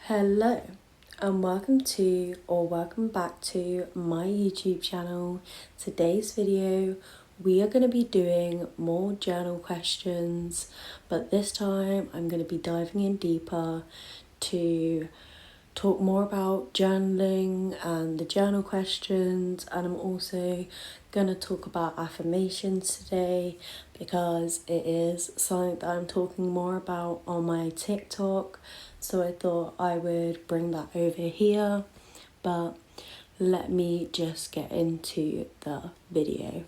Hello and welcome back to my YouTube channel. Today's video we are going to be doing more journal questions, but this time I'm going to be diving in deeper to talk more about journaling and the journal questions, and I'm also going to talk about affirmations today because it is something that I'm talking more about on my TikTok, so I thought I would bring that over here. But let me just get into the video.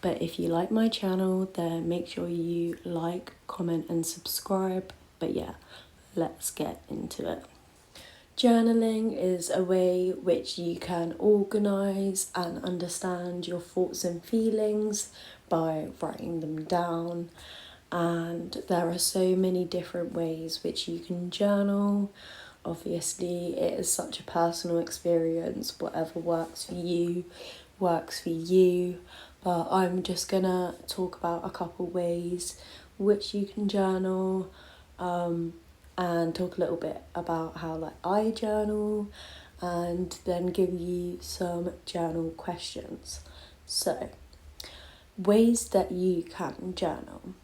But if you like my channel, then make sure you like, comment and subscribe. But yeah, let's get into it. Journaling is a way which you can organise and understand your thoughts and feelings by writing them down. And there are so many different ways which you can journal. Obviously, it is such a personal experience. Whatever works for you, works for you. But I'm just gonna talk about a couple ways which you can journal. And talk a little bit about how I journal, and then give you some journal questions. So, ways that you can journal.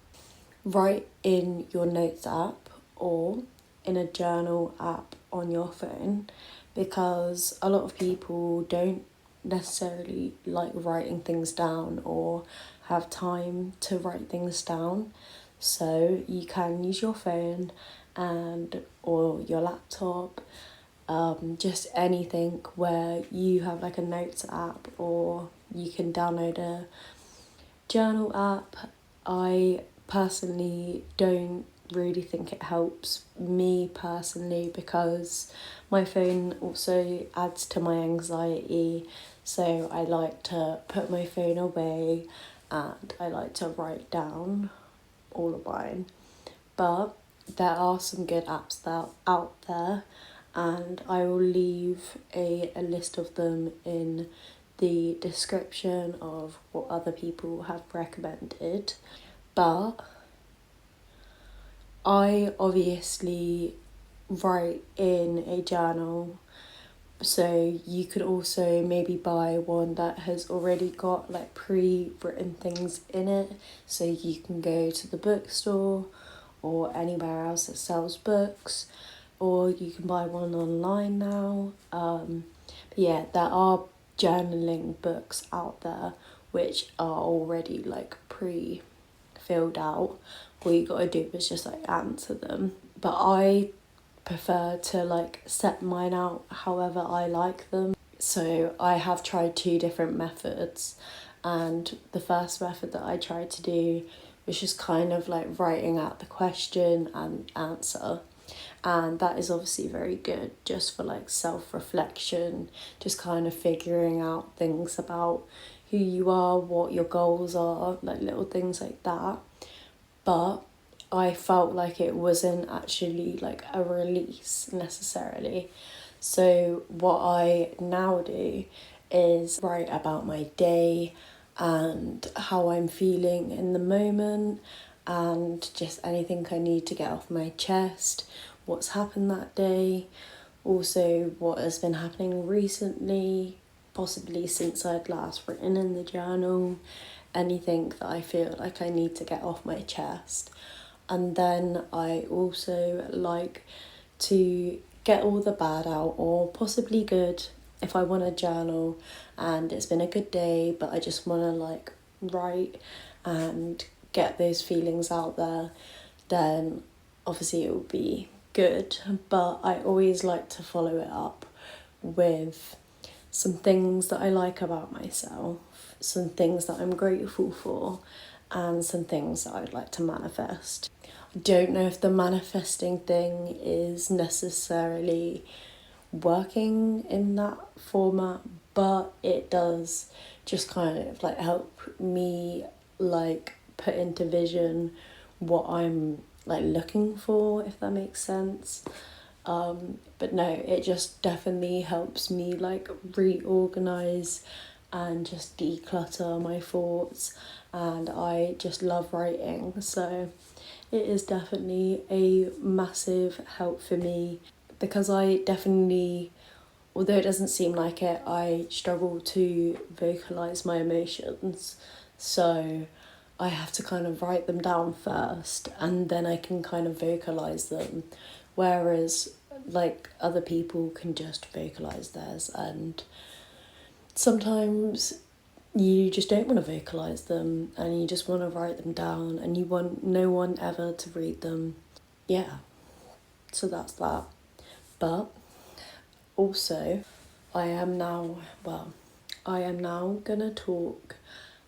Write in your notes app or in a journal app on your phone, because a lot of people don't necessarily like writing things down or have time to write things down. So you can use your phone or your laptop, just anything where you have a notes app, or you can download a journal app. I personally don't really think it helps me personally, because my phone also adds to my anxiety, so I like to put my phone away and I like to write down all of mine. But there are some good apps that are out there, and I will leave a list of them in the description of what other people have recommended. But I obviously write in a journal, so you could also maybe buy one that has already got pre-written things in it, so you can go to the bookstore or anywhere else that sells books, or you can buy one online now. But yeah, there are journaling books out there which are already pre-filled out. All you gotta do is just answer them. But I prefer to set mine out however I like them. So I have tried two different methods, and the first method that I tried to do was just writing out the question and answer, and that is obviously very good just for self-reflection, just figuring out things about who you are, what your goals are, little things like that. But I felt like it wasn't actually a release necessarily. So what I now do is write about my day and how I'm feeling in the moment, and just anything I need to get off my chest, what's happened that day, also what has been happening recently, possibly since I'd last written in the journal, anything that I feel like I need to get off my chest. And then I also like to get all the bad out, or possibly good, if I want to journal and it's been a good day but I just want to write and get those feelings out there, then obviously it would be good. But I always like to follow it up with some things that I like about myself, some things that I'm grateful for, and some things that I'd like to manifest. I don't know if the manifesting thing is necessarily working in that format, but it does just help me put into vision what I'm looking for, if that makes sense. But no, it just definitely helps me reorganize and just declutter my thoughts, and I just love writing, so it is definitely a massive help for me, because I definitely, although it doesn't seem like it, I struggle to vocalize my emotions. So I have to kind of write them down first and then I can kind of vocalize them. Whereas like other people can just vocalize theirs, and sometimes you just don't want to vocalize them and you just want to write them down and you want no one ever to read them. Yeah, so that's that. But also, I am now gonna talk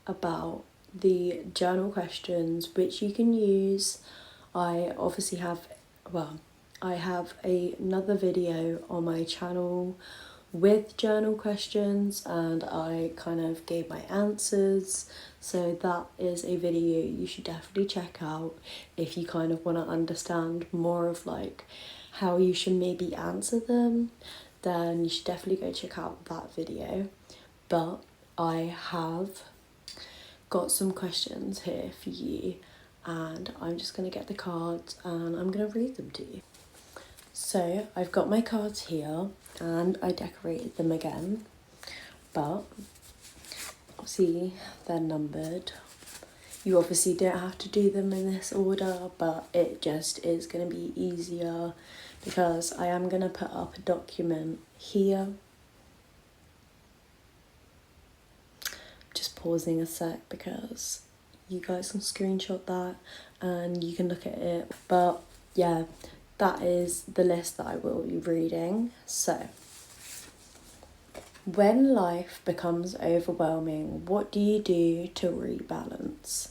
about the journal questions which you can use. I obviously have, I have another video on my channel with journal questions and I kind of gave my answers. So that is a video you should definitely check out if you kind of want to understand more of like how you should maybe answer them. Then you should definitely go check out that video. But I have got some questions here for you and I'm just going to get the cards and I'm going to read them to you. So I've got my cards here and I decorated them again, but obviously they're numbered. You obviously don't have to do them in this order, but it just is going to be easier because I am going to put up a document here. Just pausing a sec because you guys can screenshot that and you can look at it. But yeah, that is the list that I will be reading. So, when life becomes overwhelming, what do you do to rebalance?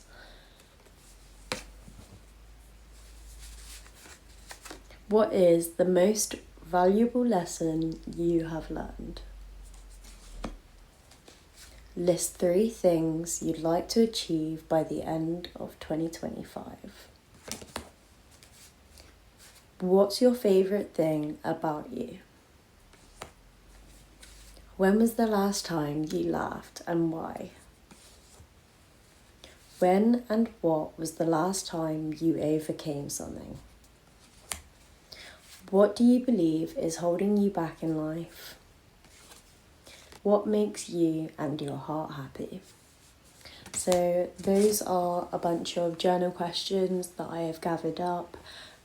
What is the most valuable lesson you have learned? List 3 things you'd like to achieve by the end of 2025. What's your favourite thing about you? When was the last time you laughed and why? When and what was the last time you overcame something? What do you believe is holding you back in life? What makes you and your heart happy? So those are a bunch of journal questions that I have gathered up,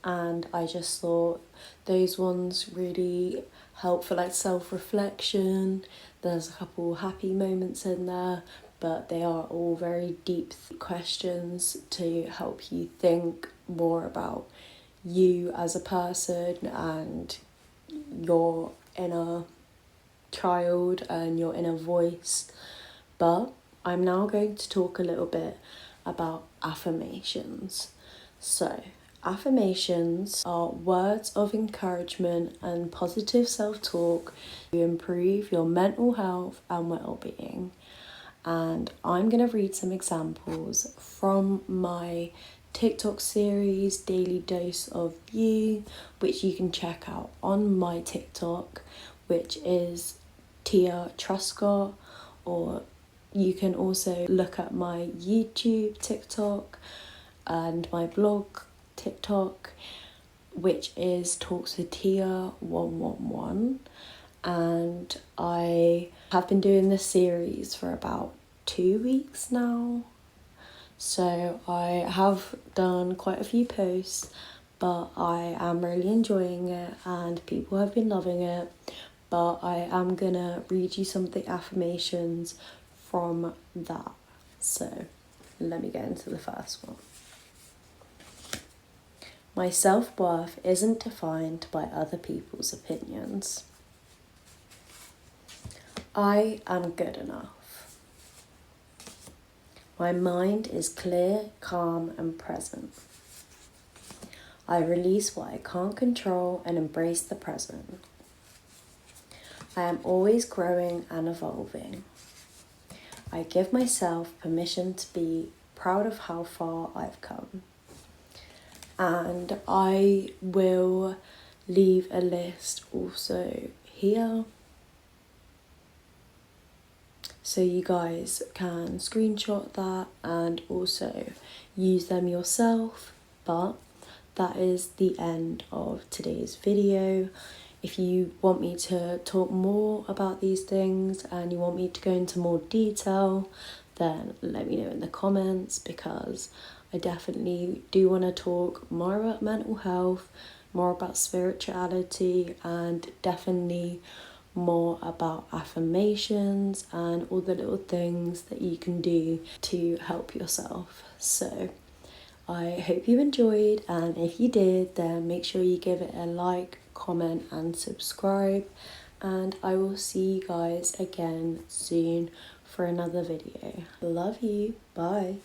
and I just thought those ones really help for like self-reflection. There's a couple happy moments in there, but they are all very deep questions to help you think more about you as a person and your inner child and your inner voice. But I'm now going to talk a little bit about affirmations. So, affirmations are words of encouragement and positive self-talk to improve your mental health and well-being. And I'm going to read some examples from my TikTok series, Daily Dose of You, which you can check out on my TikTok, which is Tia Truscott, or you can also look at my YouTube TikTok and my blog TikTok, which is Talks with Tia 111. And I have been doing this series for about 2 weeks now. So I have done quite a few posts, but I am really enjoying it and people have been loving it. But I am gonna read you some of the affirmations from that. So let me get into the first one. My self-worth isn't defined by other people's opinions. I am good enough. My mind is clear, calm, and present. I release what I can't control and embrace the present. I am always growing and evolving. I give myself permission to be proud of how far I've come. And I will leave a list also here, so you guys can screenshot that and also use them yourself. But that is the end of today's video. If you want me to talk more about these things and you want me to go into more detail, then let me know in the comments, because I definitely do want to talk more about mental health, more about spirituality, and definitely more about affirmations and all the little things that you can do to help yourself. So I hope you enjoyed, and if you did, then make sure you give it a like, comment and subscribe, and I will see you guys again soon for another video. Love you. Bye.